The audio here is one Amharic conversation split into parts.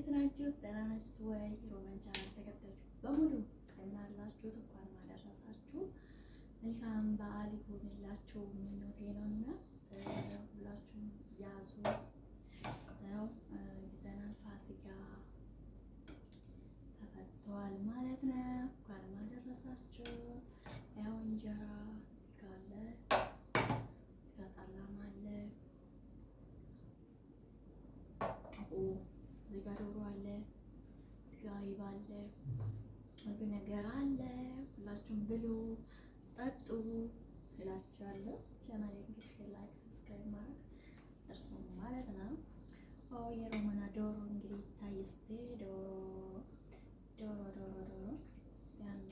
እንዴት ናችሁ? ደህና ናችሁ ወይ? ሮማን ቻናል ተከታዮች በሙሉ እንደምን አላችሁ? እንኳን አደረሳችሁ። መልካም በዓል ይሁንላችሁ ምኞቴ ነውና ሁላችሁም ያዙ። ያው ይዘናል ፋሲካ ተፈቷል ማለት ነው። እንኳን አደረሳችሁ። ያው እንጀራ እዚህ ጋር አለ፣ እዚህ ጋር ጠላም አለ፣ እዚህ ጋር ዶሮ አለ፣ እዚህ ጋር አይብ አለ፣ ሁሉ ነገር አለ። ሁላችሁም ብሉ ጠጡ እላችኋለሁ። ቻናሌን እንግዲህ ላይክ ሰብስክራይብ ማድረግ እርሱ ማለት ነው። የሮማና ዶሮ እንግዲህ ይታይ እስኪ ዶሮ እስኪ አንድ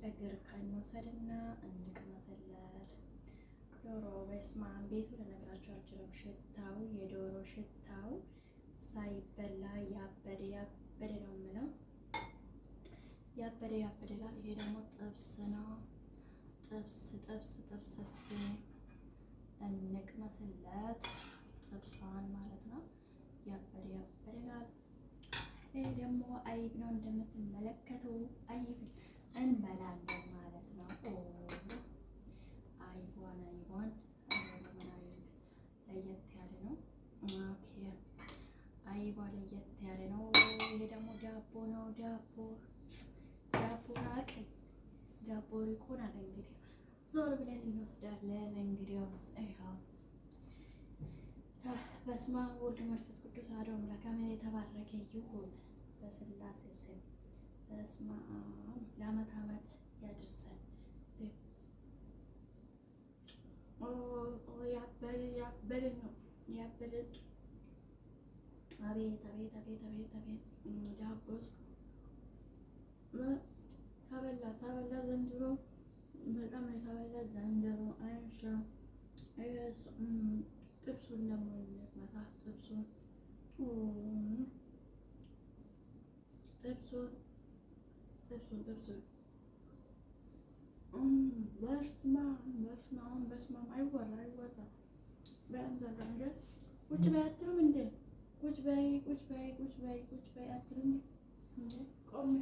እግር ከንወሰድና እንቅመሰለት። ዶሮ በስመ አብ ቤቱ ልነግራችሁ አልችልም። ሽታው የዶሮ ሽታው ሳይበላ ያበደ ነው የምለው። ያበደ ይላል። ይሄ ደግሞ ጥብስ ነው። ጥብስ እስኪ እንቅመስለት ጥብሷን ማለት ነው። ያበደ ይላል። ይሄ ደግሞ አይብ ነው እንደምትመለከቱ። አይብ እንበላለን ማለት ነው። አይቧን ለየት ያለ ነው። ኦኬ አይቧ ለየት ያለ ነው። ይሄ ደግሞ ዳቦ ነው። ዳቦ ሪኮን አለ። እንግዲህ ዞር ብለን እንወስዳለን። እንግዲያውስ ይኸው በስመ አብ ወወልድ ወመንፈስ ቅዱስ አሐዱ አምላክ አሜን። የተባረከ ይሁን በስላሴ ስም። በስመ አብ ለዓመት ያድርሰን። ያበደ ነው ያበደ። አቤት ዳቦስ ተበላ ዘንድሮ በጣም የተበላ ዘንድሮ። አይሻ ጥብሱን ደግሞ መታ ጥብሱን በስመ አብ አይወራ በእንጀራ እንደ ቁጭ በይ አትሉም እንዴ? ቁጭ በይ አትሉም እንዴ? ቆሜ